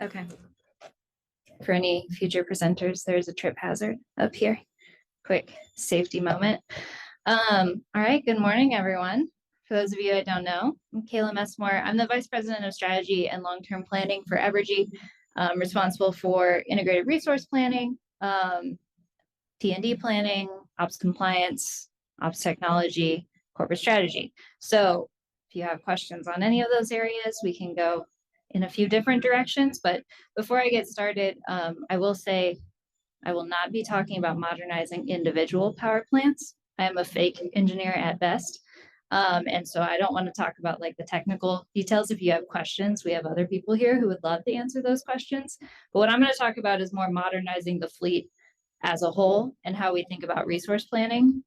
Okay. For any future presenters, there's a trip hazard up here. Quick safety moment. All right, good morning, everyone. For those of you I don't know, I'm Kayla Messamore. I'm the Vice President of Strategy and Long-Term Planning for Evergy. I'm responsible for integrated resource planning, T&D planning, ops compliance, ops technology, corporate strategy. So if you have questions on any of those areas, we can go in a few different directions. But before I get started, I will say I will not be talking about modernizing individual power plants. I am a fake engineer at best. And so I don't want to talk about like the technical details. If you have questions, we have other people here who would love to answer those questions. But what I'm going to talk about is more modernizing the fleet as a whole and how we think about resource planning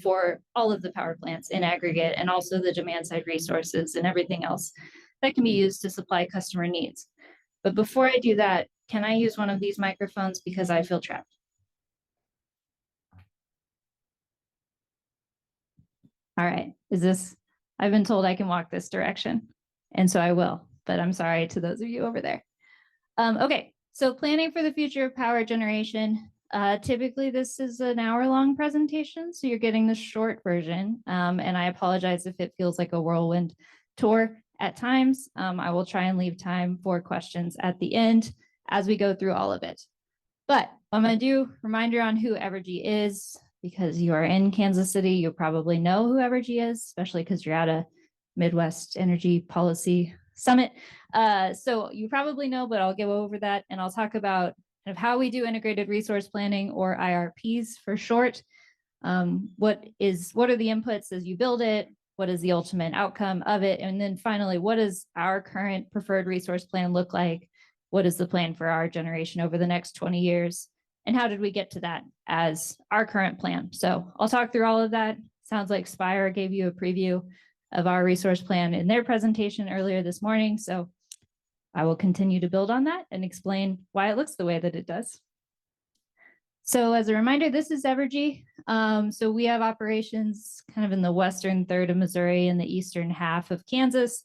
for all of the power plants in aggregate, and also the demand side resources and everything else that can be used to supply customer needs. But before I do that, can I use one of these microphones because I feel trapped? All right, I've been told I can walk this direction, and so I will, but I'm sorry to those of you over there. Okay, so planning for the future of power generation. Typically this is an hour-long presentation, so you're getting the short version, and I apologize if it feels like a whirlwind tour at times. I will try and leave time for questions at the end as we go through all of it. But I'm going to do reminder on who Evergy is, because you are in Kansas City. You probably know who Evergy is, especially because you're at a Midwest Energy Policy Summit. So you probably know, but I'll go over that, and I'll talk about kind of how we do integrated resource planning, or IRPs for short. What are the inputs as you build it? What is the ultimate outcome of it? And then finally, what does our current preferred resource plan look like? What is the plan for our generation over the next 20 years? And how did we get to that as our current plan? So I'll talk through all of that. Sounds like Spire gave you a preview of our resource plan in their presentation earlier this morning. So I will continue to build on that and explain why it looks the way that it does. So as a reminder, this is Evergy. So we have operations kind of in the western third of Missouri and the eastern half of Kansas.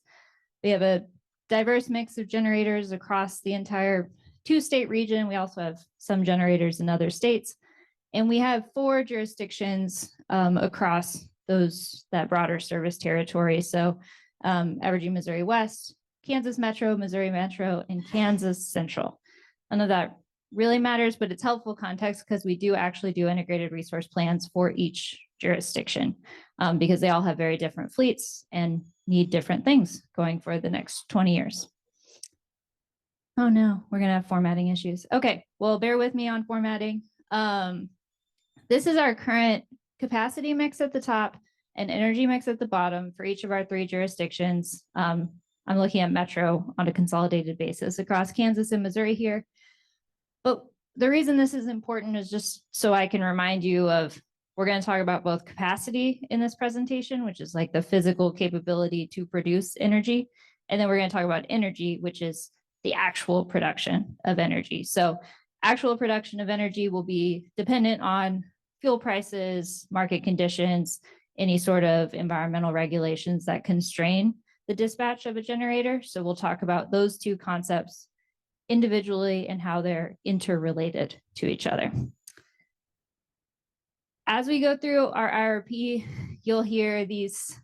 We have a diverse mix of generators across the entire two-state region. We also have some generators in other states. And we have 4 jurisdictions across that broader service territory. So Evergy, Missouri West, Kansas Metro, Missouri Metro, and Kansas Central. None of that really matters, but it's helpful context because we do actually do integrated resource plans for each jurisdiction because they all have very different fleets and need different things going for the next 20 years. Oh no, we're gonna have formatting issues. Okay, well, bear with me on formatting. This is our current capacity mix at the top and energy mix at the bottom for each of our 3 jurisdictions. I'm looking at Metro on a consolidated basis across Kansas and Missouri here. But the reason this is important is just so I can remind you of, we're going to talk about both capacity in this presentation, which is like the physical capability to produce energy. And then we're going to talk about energy, which is the actual production of energy. So actual production of energy will be dependent on fuel prices, market conditions, any sort of environmental regulations that constrain the dispatch of a generator. So we'll talk about those 2 concepts individually and how they're interrelated to each other. As we go through our IRP, you'll hear these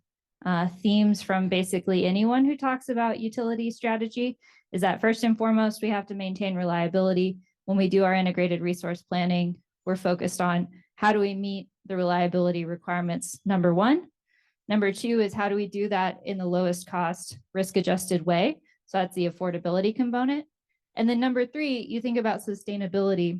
themes from basically anyone who talks about utility strategy, is that first and foremost, we have to maintain reliability. When we do our integrated resource planning, we're focused on how do we meet the reliability requirements, number 1. Number 2 is how do we do that in the lowest cost, risk-adjusted way? So that's the affordability component. And then number 3, you think about sustainability,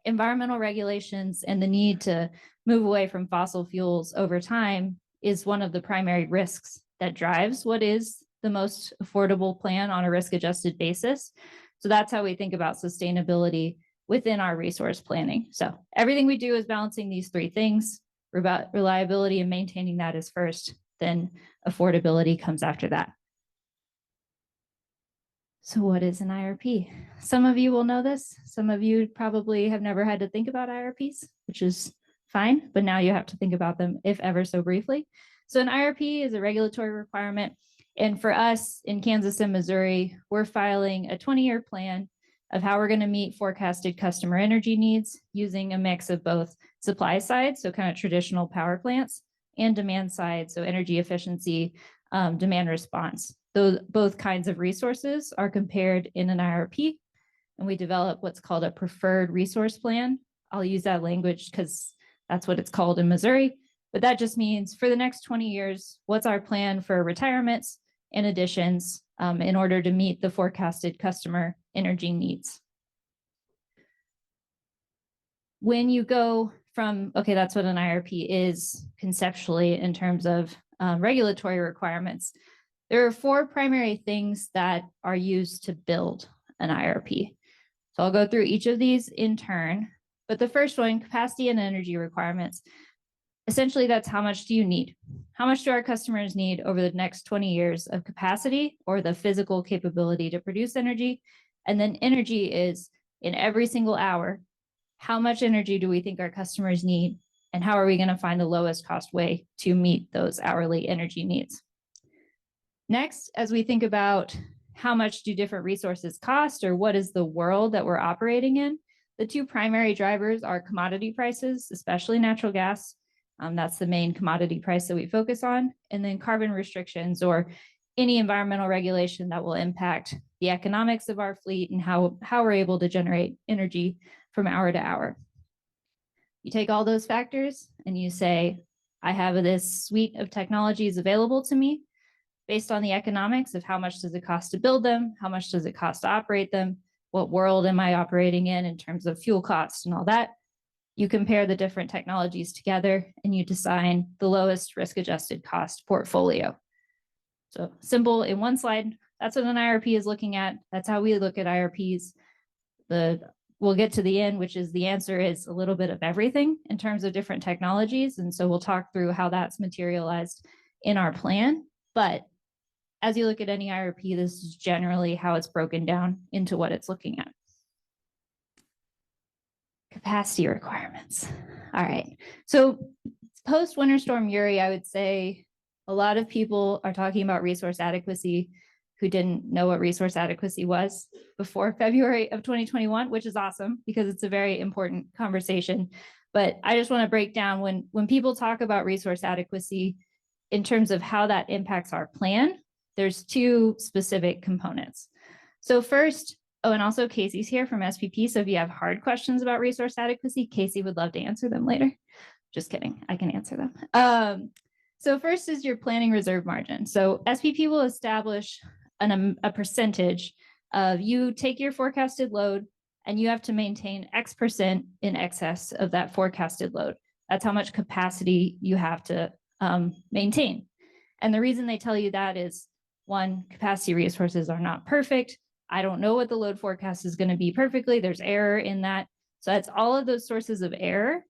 environmental regulations, and the need to move away from fossil fuels over time is one of the primary risks that drives what is the most affordable plan on a risk-adjusted basis. So that's how we think about sustainability within our resource planning. So everything we do is balancing these 3 things. Reliability and maintaining that is first, then affordability comes after that. So what is an IRP? Some of you will know this. Some of you probably have never had to think about IRPs, which is fine, but now you have to think about them if ever so briefly. So an IRP is a regulatory requirement. And for us in Kansas and Missouri, we're filing a 20-year plan of how we're going to meet forecasted customer energy needs using a mix of both supply side, so kind of traditional power plants, and demand side, so energy efficiency, demand response. Those both kinds of resources are compared in an IRP, and we develop what's called a preferred resource plan. I'll use that language because that's what it's called in Missouri, but that just means for the next 20 years, what's our plan for retirements and additions in order to meet the forecasted customer energy needs. When you go from, okay, that's what an IRP is conceptually in terms of regulatory requirements, there are 4 primary things that are used to build an IRP. So I'll go through each of these in turn, but the first one, capacity and energy requirements. Essentially, that's how much do you need? How much do our customers need over the next 20 years of capacity or the physical capability to produce energy? And then energy is in every single hour, how much energy do we think our customers need? And how are we going to find the lowest cost way to meet those hourly energy needs? Next, as we think about how much do different resources cost or what is the world that we're operating in, the 2 primary drivers are commodity prices, especially natural gas. That's the main commodity price that we focus on. And then carbon restrictions or any environmental regulation that will impact the economics of our fleet and how we're able to generate energy from hour to hour. You take all those factors and you say, I have this suite of technologies available to me based on the economics of how much does it cost to build them, how much does it cost to operate them, what world am I operating in terms of fuel costs and all that. You compare the different technologies together and you design the lowest risk-adjusted cost portfolio. So simple in one slide, that's what an IRP is looking at. That's how we look at IRPs. We'll get to the end, which is the answer is a little bit of everything in terms of different technologies. And so we'll talk through how that's materialized in our plan. But as you look at any IRP, this is generally how it's broken down into what it's looking at. Capacity requirements. All right. So post Winter Storm Uri, I would say a lot of people are talking about resource adequacy who didn't know what resource adequacy was before February of 2021, which is awesome because it's a very important conversation. But I just want to break down when people talk about resource adequacy in terms of how that impacts our plan, there's 2 specific components. So first, oh, and also Casey's here from SPP. So if you have hard questions about resource adequacy, Casey would love to answer them later. Just kidding, I can answer them. So first is your planning reserve margin. So SPP will establish a percentage of you take your forecasted load and you have to maintain X% in excess of that forecasted load. That's how much capacity you have to maintain. And the reason they tell you that is, 1, capacity resources are not perfect. I don't know what the load forecast is going to be perfectly. There's error in that. So that's all of those sources of error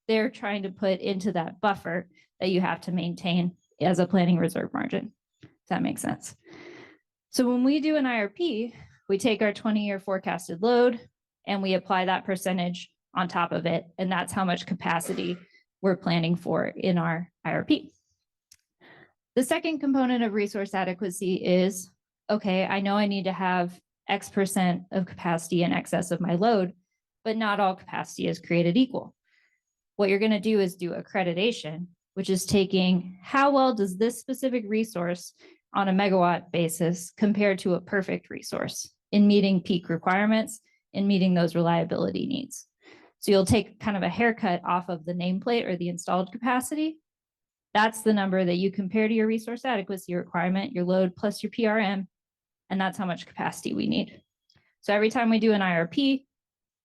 they're trying to put into that buffer that you have to maintain as a planning reserve margin. Does that make sense? So when we do an IRP, we take our 20-year forecasted load and we apply that percentage on top of it. And that's how much capacity we're planning for in our IRP. The second component of resource adequacy is, okay, I know I need to have X% of capacity in excess of my load, but not all capacity is created equal. What you're going to do is do accreditation, which is taking how well does this specific resource on a megawatt basis compare to a perfect resource in meeting peak requirements and meeting those reliability needs. So you'll take kind of a haircut off of the nameplate or the installed capacity. That's the number that you compare to your resource adequacy requirement, your load plus your PRM, and that's how much capacity we need. So every time we do an IRP,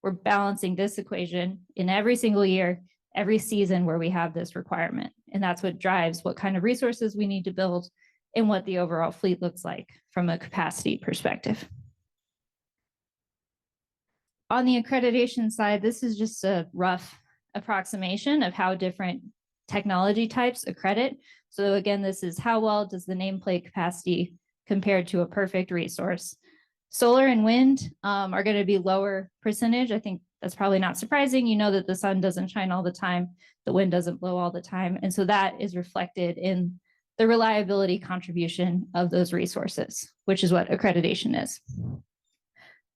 we're balancing this equation in every single year, every season where we have this requirement. And that's what drives what kind of resources we need to build and what the overall fleet looks like from a capacity perspective. On the accreditation side, this is just a rough approximation of how different technology types accredit. So again, this is how well does the nameplate capacity compared to a perfect resource. Solar and wind are going to be lower percentage. I think that's probably not surprising. You know that the sun doesn't shine all the time, the wind doesn't blow all the time. And so that is reflected in the reliability contribution of those resources, which is what accreditation is.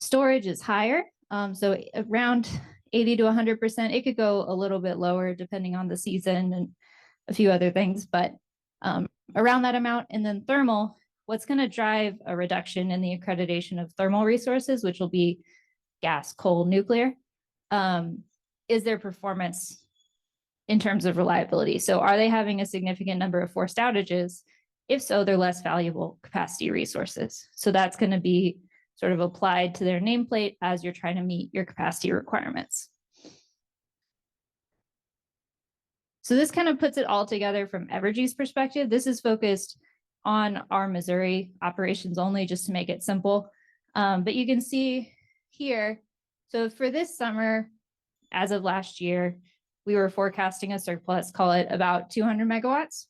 Storage is higher, so around 80 to 100%. It could go a little bit lower depending on the season and a few other things, but around that amount. And then thermal, what's going to drive a reduction in the accreditation of thermal resources, which will be gas, coal, nuclear, is their performance in terms of reliability. So are they having a significant number of forced outages? If so, they're less valuable capacity resources. So that's going to be sort of applied to their nameplate as you're trying to meet your capacity requirements. So this kind of puts it all together from Evergy's perspective. This is focused on our Missouri operations only, just to make it simple. But you can see here, so for this summer, as of last year, we were forecasting a surplus, call it about 200 megawatts.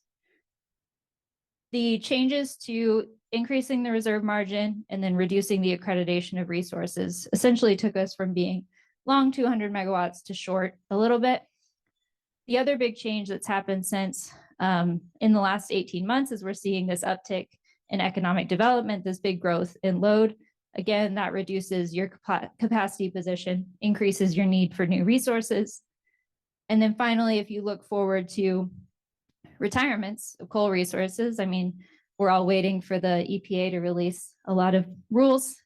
The changes to increasing the reserve margin and then reducing the accreditation of resources essentially took us from being long 200 megawatts to short a little bit. The other big change that's happened since in the last 18 months is we're seeing this uptick in economic development, this big growth in load. Again, that reduces your capacity position, increases your need for new resources. And then finally, if you look forward to retirements of coal resources, I mean, we're all waiting for the EPA to release a lot of rules,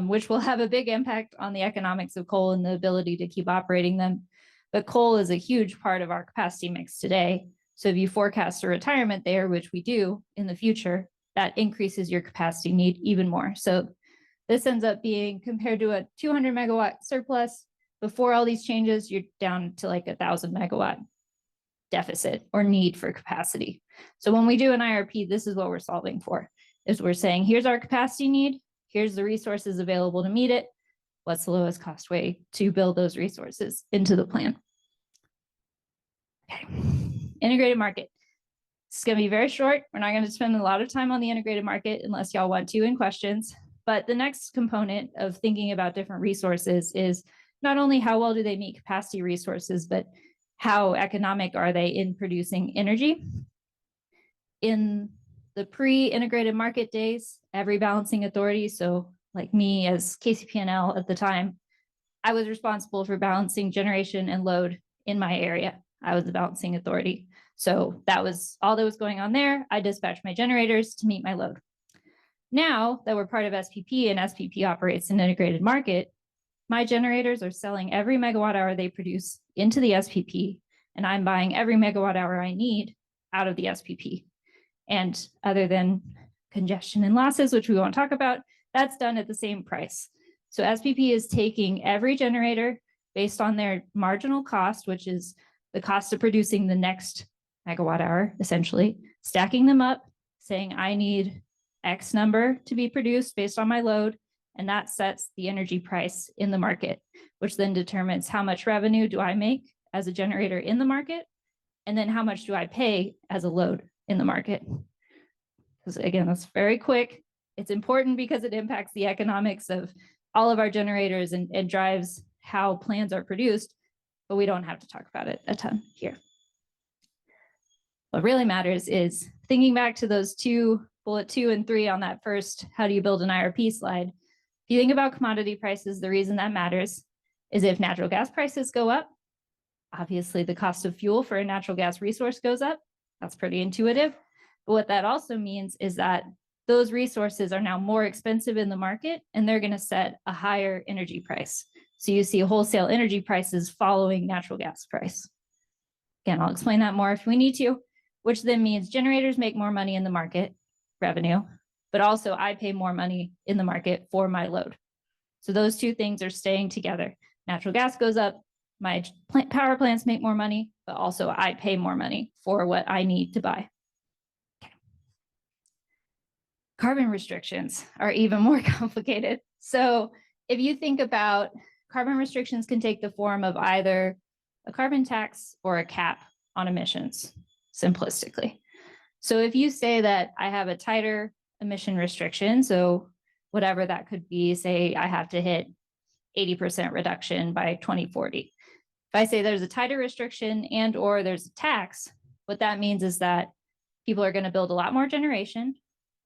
which will have a big impact on the economics of coal and the ability to keep operating them. But coal is a huge part of our capacity mix today. So if you forecast a retirement there, which we do in the future, that increases your capacity need even more. So this ends up being, compared to a 200 megawatt surplus, before all these changes, you're down to like 1,000 megawatt deficit or need for capacity. So when we do an IRP, this is what we're solving for, is we're saying, here's our capacity need, here's the resources available to meet it, what's the lowest cost way to build those resources into the plan. Okay, integrated market. It's going to be very short. We're not going to spend a lot of time on the integrated market unless y'all want to in questions. But the next component of thinking about different resources is not only how well do they meet capacity resources, but how economic are they in producing energy. In the pre-integrated market days, every balancing authority, so like me as KCP&L at the time, I was responsible for balancing generation and load in my area. I was the balancing authority. So that was all that was going on there. I dispatched my generators to meet my load. Now that we're part of SPP and SPP operates an integrated market, my generators are selling every megawatt hour they produce into the SPP, and I'm buying every megawatt hour I need out of the SPP. And other than congestion and losses, which we won't talk about, that's done at the same price. So SPP is taking every generator based on their marginal cost, which is the cost of producing the next megawatt hour, essentially, stacking them up, saying I need X number to be produced based on my load, and that sets the energy price in the market, which then determines how much revenue do I make as a generator in the market, and then how much do I pay as a load in the market. Because again, that's very quick. It's important because it impacts the economics of all of our generators and drives how plans are produced, but we don't have to talk about it a ton here. What really matters is thinking back to those bullet 2 and 3 on that first, how do you build an IRP slide? If you think about commodity prices, the reason that matters is if natural gas prices go up, obviously the cost of fuel for a natural gas resource goes up. That's pretty intuitive. But what that also means is that those resources are now more expensive in the market, and they're going to set a higher energy price. So you see wholesale energy prices following natural gas price. Again, I'll explain that more if we need to, which then means generators make more money in the market, revenue, but also I pay more money in the market for my load. So those two things are staying together. Natural gas goes up, my power plants make more money, but also I pay more money for what I need to buy. Okay. Carbon restrictions are even more complicated. So if you think about carbon restrictions can take the form of either a carbon tax or a cap on emissions, simplistically. So if you say that I have a tighter emission restriction, so whatever that could be, say I have to hit 80% reduction by 2040. If I say there's a tighter restriction and or there's a tax, what that means is that people are going to build a lot more generation,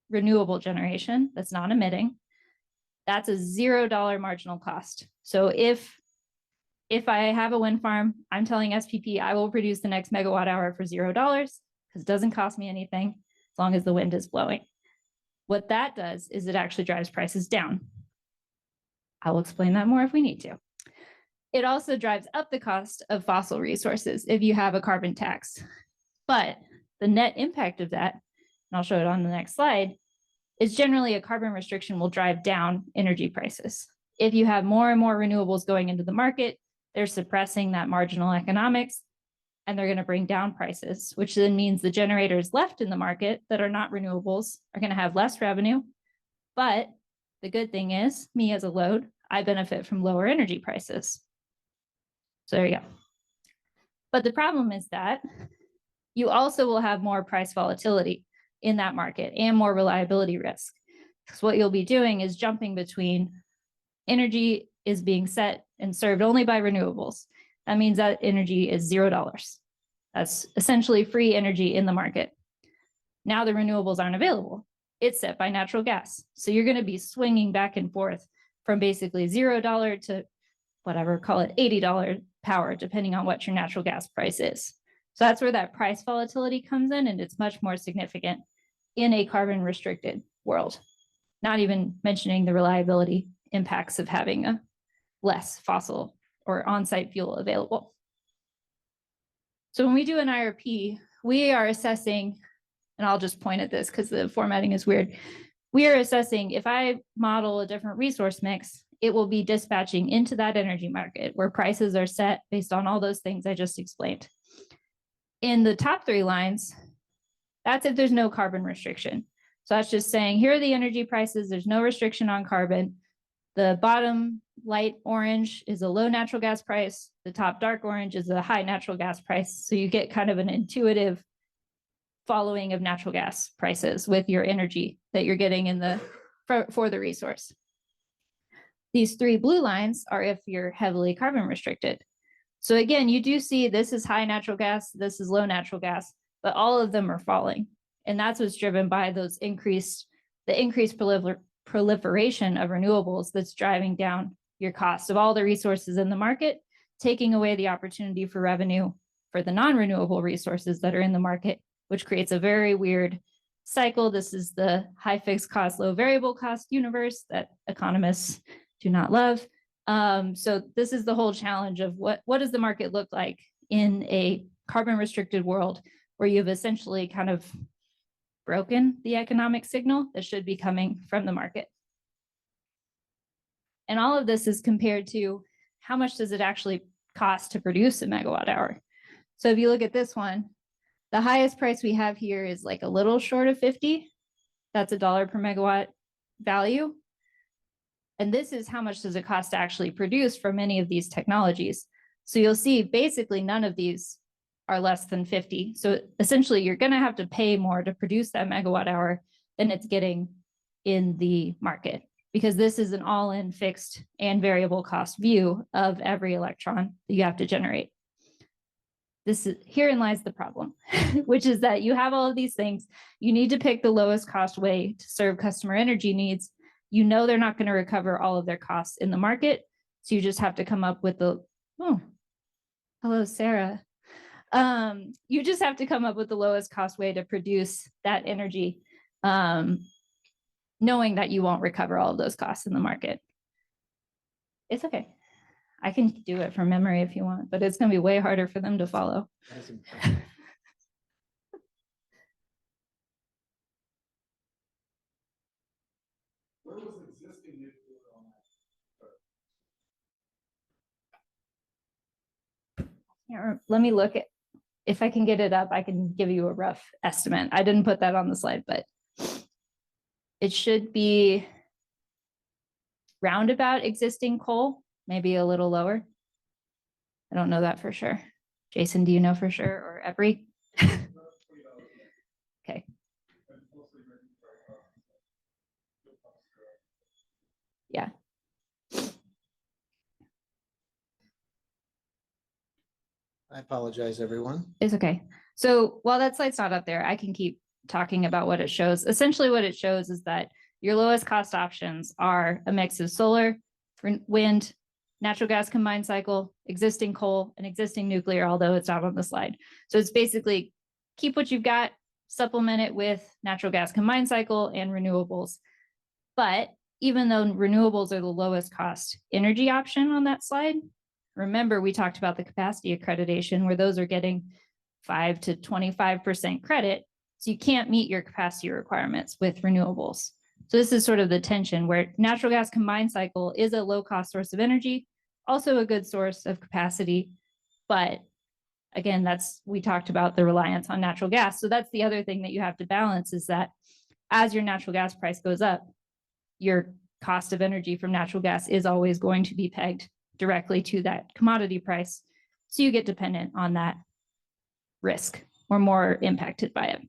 renewable generation that's non-emitting. That's a $0 marginal cost. So if I have a wind farm, I'm telling SPP I will produce the next megawatt hour for $0 because it doesn't cost me anything as long as the wind is blowing. What that does is it actually drives prices down. I will explain that more if we need to. It also drives up the cost of fossil resources if you have a carbon tax. But the net impact of that, and I'll show it on the next slide, is generally a carbon restriction will drive down energy prices. If you have more and more renewables going into the market, they're suppressing that marginal economics and they're going to bring down prices, which then means the generators left in the market that are not renewables are going to have less revenue. But the good thing is, me as a load, I benefit from lower energy prices. So there you go. But the problem is that you also will have more price volatility in that market and more reliability risk. Because what you'll be doing is jumping between energy is being set and served only by renewables. That means that energy is $0. That's essentially free energy in the market. Now the renewables aren't available. It's set by natural gas. So you're going to be swinging back and forth from basically $0 to whatever, call it $80 power, depending on what your natural gas price is. So that's where that price volatility comes in, and it's much more significant in a carbon restricted world, not even mentioning the reliability impacts of having a less fossil or on-site fuel available. So when we do an IRP, we are assessing, and I'll just point at this because the formatting is weird. We are assessing if I model a different resource mix, it will be dispatching into that energy market where prices are set based on all those things I just explained. In the top 3 lines, that's if there's no carbon restriction. So that's just saying, here are the energy prices. There's no restriction on carbon. The bottom light orange is a low natural gas price. The top dark orange is a high natural gas price. So you get kind of an intuitive following of natural gas prices with your energy that you're getting in the for the resource. These 3 blue lines are if you're heavily carbon restricted. So again, you do see this is high natural gas, this is low natural gas, but all of them are falling. And that's what's driven by those the increased proliferation of renewables that's driving down your cost of all the resources in the market, taking away the opportunity for revenue for the non-renewable resources that are in the market, which creates a very weird cycle. This is the high fixed cost, low variable cost universe that economists do not love. So this is the whole challenge of what does the market look like in a carbon restricted world where you've essentially kind of broken the economic signal that should be coming from the market. And all of this is compared to how much does it actually cost to produce a megawatt hour. So if you look at this one, the highest price we have here is like a little short of 50. That's $1 per megawatt value. And this is how much does it cost to actually produce from any of these technologies. So you'll see basically none of these are less than 50. So essentially you're going to have to pay more to produce that megawatt hour than it's getting in the market, because this is an all-in fixed and variable cost view of every electron that you have to generate. Herein lies the problem, which is that you have all of these things. You need to pick the lowest cost way to serve customer energy needs. You know they're not going to recover all of their costs in the market. So you just have to come up with hello, Sarah. You just have to come up with the lowest cost way to produce that energy, knowing that you won't recover all of those costs in the market. It's okay. I can do it from memory if you want, but it's going to be way harder for them to follow. Where was existing nuclear on that? Let me look at, if I can get it up, I can give you a rough estimate. I didn't put that on the slide, but it should be roundabout existing coal, maybe a little lower. I don't know that for sure. Jason, do you know for sure, or Evergy? Okay. Yeah. I apologize, everyone. It's okay. So while that slide's not up there, I can keep talking about what it shows. Essentially what it shows is that your lowest cost options are a mix of solar, wind, natural gas combined cycle, existing coal, and existing nuclear, although it's not on the slide. So it's basically keep what you've got, supplement it with natural gas combined cycle and renewables. But even though renewables are the lowest cost energy option on that slide, remember we talked about the capacity accreditation where those are getting 5 to 25% credit. So you can't meet your capacity requirements with renewables. So this is sort of the tension where natural gas combined cycle is a low cost source of energy, also a good source of capacity. But again, we talked about the reliance on natural gas. So that's the other thing that you have to balance is that as your natural gas price goes up, your cost of energy from natural gas is always going to be pegged directly to that commodity price. So you get dependent on that risk or more impacted by it.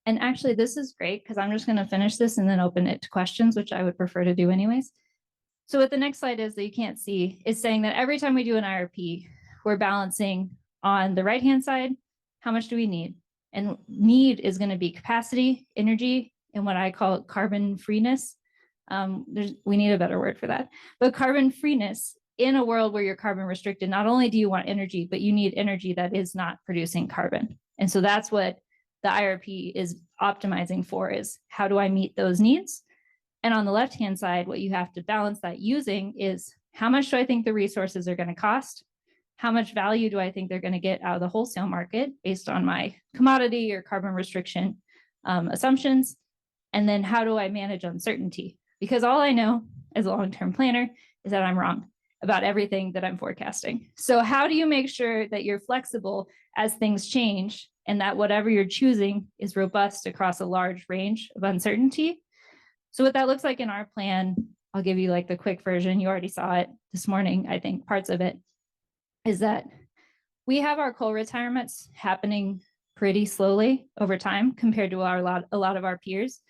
And actually, this is great because I'm just going to finish this and then open it to questions, which I would prefer to do anyways. So what the next slide is that you can't see is saying that every time we do an IRP, we're balancing on the right-hand side, how much do we need? And need is going to be capacity, energy, and what I call carbon freeness. We need a better word for that. But carbon freeness in a world where you're carbon restricted, not only do you want energy, but you need energy that is not producing carbon. And so that's what the IRP is optimizing for is how do I meet those needs? And on the left-hand side, what you have to balance that using is how much do I think the resources are going to cost? How much value do I think they're going to get out of the wholesale market based on my commodity or carbon restriction assumptions? And then how do I manage uncertainty? Because all I know as a long-term planner is that I'm wrong about everything that I'm forecasting. So how do you make sure that you're flexible as things change and that whatever you're choosing is robust across a large range of uncertainty? So what that looks like in our plan, I'll give you like the quick version. You already saw it this morning, I think parts of it, is that we have our coal retirements happening pretty slowly over time compared to a lot of our peers.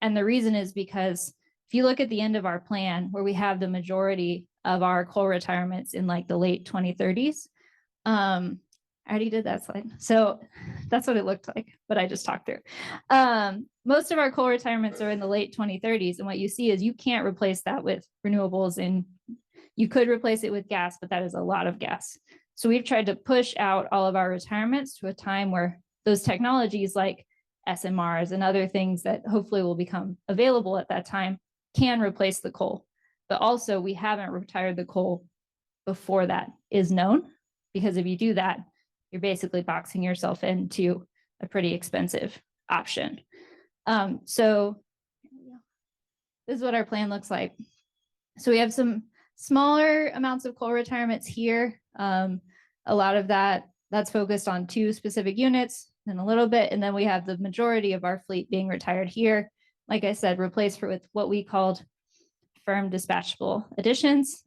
And the reason is because if you look at the end of our plan where we have the majority of our coal retirements in like the late 2030s, I already did that slide. So that's what it looked like, but I just talked through. Most of our coal retirements are in the late 2030s. And what you see is you can't replace that with renewables, and you could replace it with gas, but that is a lot of gas. So we've tried to push out all of our retirements to a time where those technologies like SMRs and other things that hopefully will become available at that time can replace the coal. But also we haven't retired the coal before that is known, because if you do that, you're basically boxing yourself into a pretty expensive option. So this is what our plan looks like. So we have some smaller amounts of coal retirements here. A lot of that's focused on 2 specific units and a little bit. And then we have the majority of our fleet being retired here. Like I said, replaced with what we called firm dispatchable additions.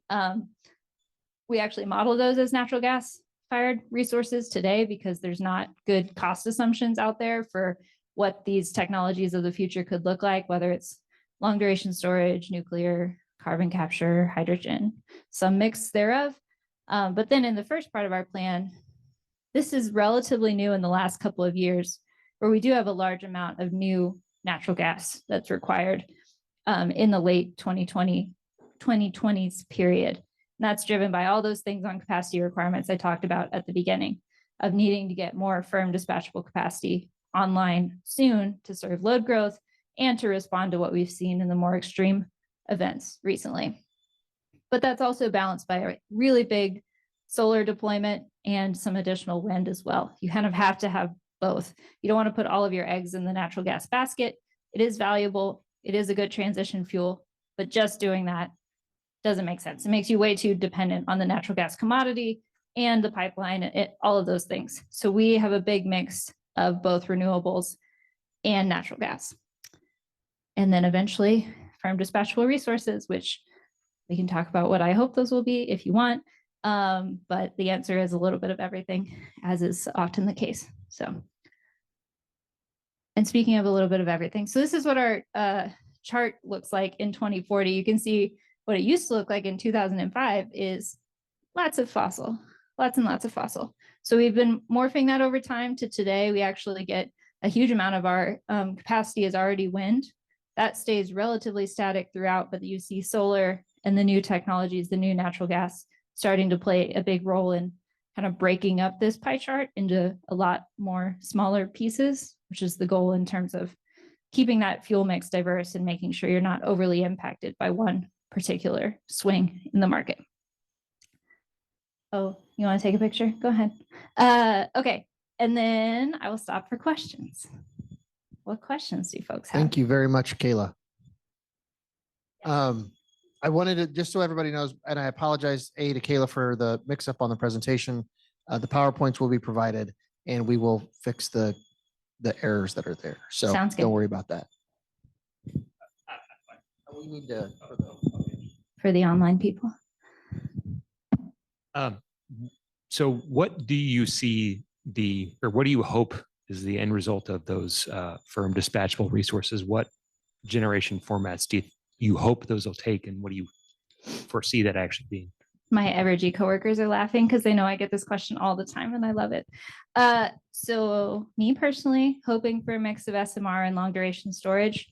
We actually model those as natural gas fired resources today because there's not good cost assumptions out there for what these technologies of the future could look like, whether it's long duration storage, nuclear, carbon capture, hydrogen, some mix thereof. But then in the first part of our plan, this is relatively new in the last couple of years, where we do have a large amount of new natural gas that's required in the late 2020s period. And that's driven by all those things on capacity requirements I talked about at the beginning of needing to get more firm dispatchable capacity online soon to serve load growth and to respond to what we've seen in the more extreme events recently. But that's also balanced by a really big solar deployment and some additional wind as well. You kind of have to have both. You don't want to put all of your eggs in the natural gas basket. It is valuable. It is a good transition fuel, but just doing that doesn't make sense. It makes you way too dependent on the natural gas commodity and the pipeline, all of those things. So we have a big mix of both renewables and natural gas. And then eventually firm dispatchable resources, which we can talk about what I hope those will be if you want. But the answer is a little bit of everything, as is often the case. So, and speaking of a little bit of everything, so this is what our chart looks like in 2040. You can see what it used to look like in 2005 is lots of fossil, lots and lots of fossil. So we've been morphing that over time to today. We actually get a huge amount of our capacity is already wind. That stays relatively static throughout, but you see solar and the new technologies, the new natural gas starting to play a big role in kind of breaking up this pie chart into a lot more smaller pieces, which is the goal in terms of keeping that fuel mix diverse and making sure you're not overly impacted by one particular swing in the market. Oh, you want to take a picture? Go ahead. Okay, and then I will stop for questions. What questions do folks have? Thank you very much, Kayla. I wanted to, just so everybody knows, and I apologize, to Kayla for the mix up on the presentation. The PowerPoints will be provided and we will fix the errors that are there. So Sounds good. don't worry about that. We need to, For the online people. So what do you see or what do you hope is the end result of those firm dispatchable resources? What generation formats do you hope those will take, and what do you foresee that actually being? My Evergy coworkers are laughing because they know I get this question all the time and I love it. So me personally, hoping for a mix of SMR and long duration storage.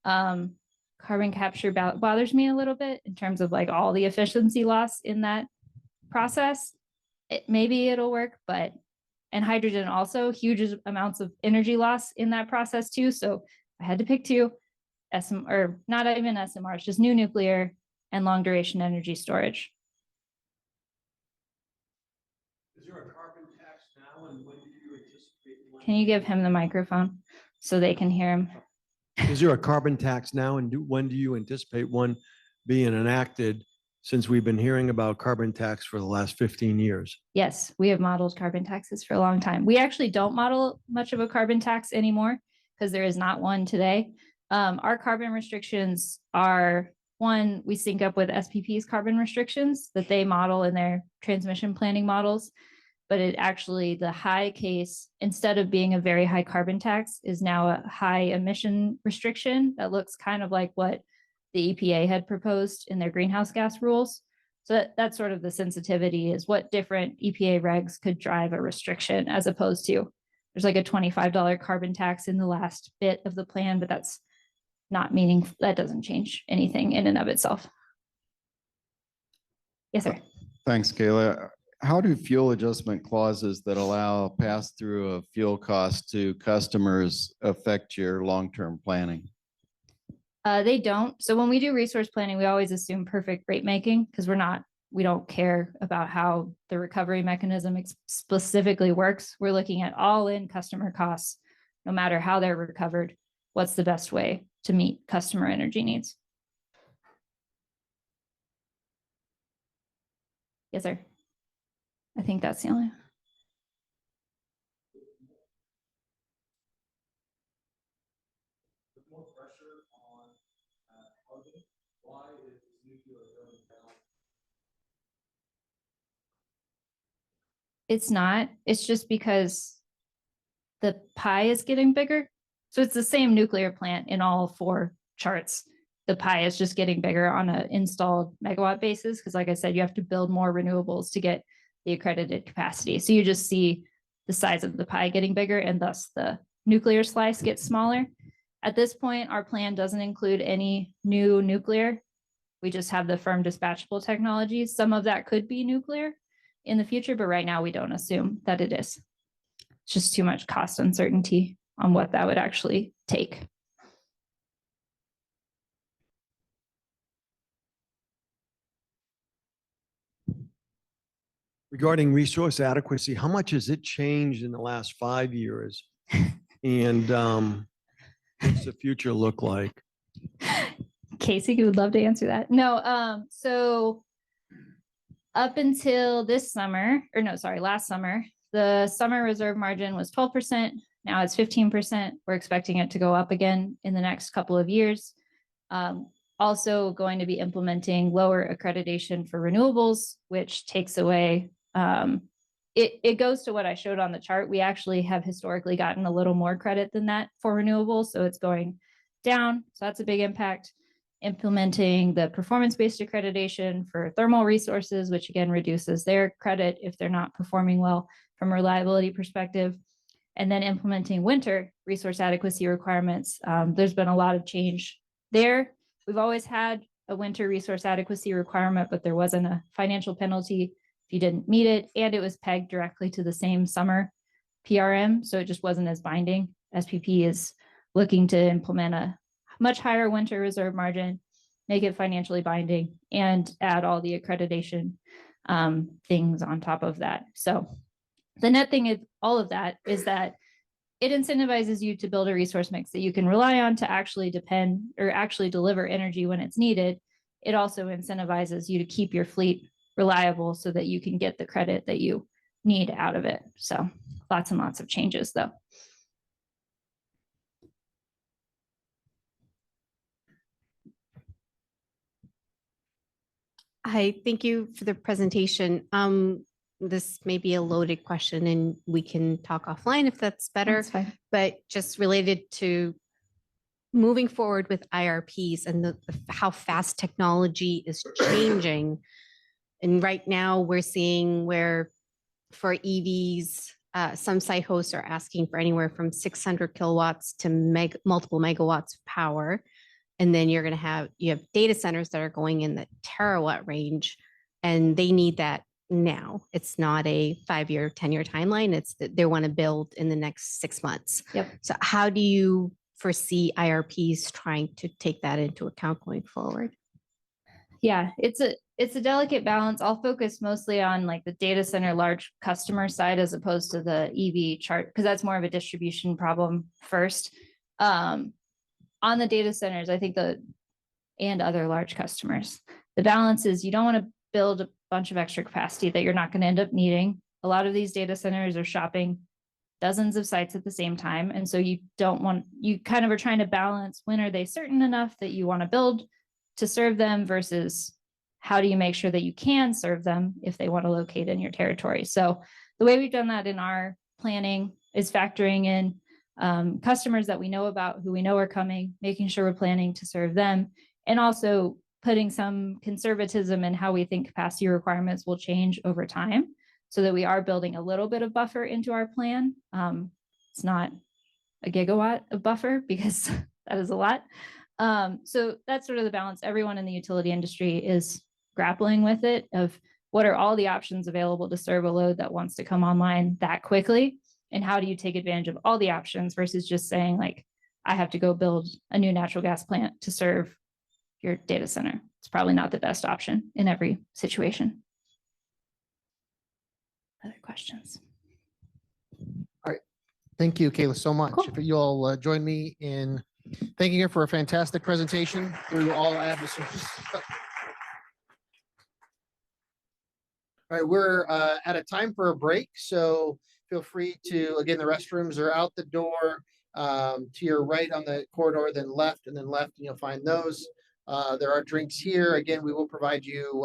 Carbon capture bothers me a little bit in terms of like all the efficiency loss in that process. Maybe it'll work, but and hydrogen also huge amounts of energy loss in that process too. So I had to pick two, or not even SMR, it's just new nuclear and long duration energy storage. Is there a carbon tax now, and when do you anticipate? Can you give him the microphone so they can hear him? Is there a carbon tax now, and when do you anticipate one being enacted, since we've been hearing about carbon tax for the last 15 years? Yes, we have modeled carbon taxes for a long time. We actually don't model much of a carbon tax anymore because there is not one today. Our carbon restrictions are, one, we sync up with SPP's carbon restrictions that they model in their transmission planning models. But it actually, the high case, instead of being a very high carbon tax, is now a high emission restriction that looks kind of like what the EPA had proposed in their greenhouse gas rules. So that's sort of the sensitivity, is what different EPA regs could drive a restriction, as opposed to there's like a $25 carbon tax in the last bit of the plan, but that's not meaningful. That doesn't change anything in and of itself. Yes, sir. Thanks, Kayla. How do fuel adjustment clauses that allow pass through of fuel costs to customers affect your long-term planning? They don't. So when we do resource planning, we always assume perfect rate making because we don't care about how the recovery mechanism specifically works. We're looking at all in customer costs, no matter how they're recovered. What's the best way to meet customer energy needs? Yes, sir. I think that's the only. More pressure on carbon. Why is nuclear going down? It's not. It's just because the pie is getting bigger. So it's the same nuclear plant in all four charts. The pie is just getting bigger on an installed megawatt basis because, like I said, you have to build more renewables to get the accredited capacity. So you just see the size of the pie getting bigger, and thus the nuclear slice gets smaller. At this point, our plan doesn't include any new nuclear. We just have the firm dispatchable technologies. Some of that could be nuclear in the future, but right now we don't assume that it is. It's just too much cost uncertainty on what that would actually take. Regarding resource adequacy, how much has it changed in the last 5 years? And what's the future look like? Casey, you would love to answer that. No, so up until this summer, or no, sorry, last summer, the summer reserve margin was 12%. Now it's 15%. We're expecting it to go up again in the next couple of years. Also going to be implementing lower accreditation for renewables, which takes away, it goes to what I showed on the chart. We actually have historically gotten a little more credit than that for renewables. So it's going down. So that's a big impact. Implementing the performance-based accreditation for thermal resources, which again reduces their credit if they're not performing well from a reliability perspective. and then implementing winter resource adequacy requirements. There's been a lot of change there. We've always had a winter resource adequacy requirement, but there wasn't a financial penalty if you didn't meet it, and it was pegged directly to the same summer PRM, so it just wasn't as binding. SPP is looking to implement a much higher winter reserve margin, make it financially binding, and add all the accreditation things on top of that. So the net thing is all of that is that it incentivizes you to build a resource mix that you can rely on to actually depend or actually deliver energy when it's needed. It also incentivizes you to keep your fleet reliable so that you can get the credit that you need out of it. So lots and lots of changes though. Hi, thank you for the presentation. This may be a loaded question and we can talk offline if that's better, That's fine. but just related to moving forward with IRPs and how fast technology is changing. And right now we're seeing where for EVs, some site hosts are asking for anywhere from 600 kilowatts to multiple megawatts of power. And then you have data centers that are going in the terawatt range, and they need that now. It's not a 5-year, 10-year timeline. It's that they want to build in the next 6 months. Yep. So how do you foresee IRPs trying to take that into account going forward? Yeah, it's a delicate balance. I'll focus mostly on like the data center large customer side as opposed to the EV chart, because that's more of a distribution problem first. On the data centers, I think and other large customers, the balance is you don't want to build a bunch of extra capacity that you're not going to end up needing. A lot of these data centers are shopping dozens of sites at the same time. And so you kind of are trying to balance when are they certain enough that you want to build to serve them versus how do you make sure that you can serve them if they want to locate in your territory. So the way we've done that in our planning is factoring in customers that we know about, who we know are coming, making sure we're planning to serve them, and also putting some conservatism in how we think capacity requirements will change over time so that we are building a little bit of buffer into our plan. It's not a gigawatt of buffer because that is a lot. So that's sort of the balance. Everyone in the utility industry is grappling with it of what are all the options available to serve a load that wants to come online that quickly. And how do you take advantage of all the options versus just saying like, I have to go build a new natural gas plant to serve your data center. It's probably not the best option in every situation. Other questions? Thank you, Kayla, so much. Cool. If you all join me in thanking her for a fantastic presentation through all adversaries. All right, we're at a time for a break, so feel free to, again, the restrooms are out the door to your right on the corridor, then left, and you'll find those. There are drinks here. Again, we will provide you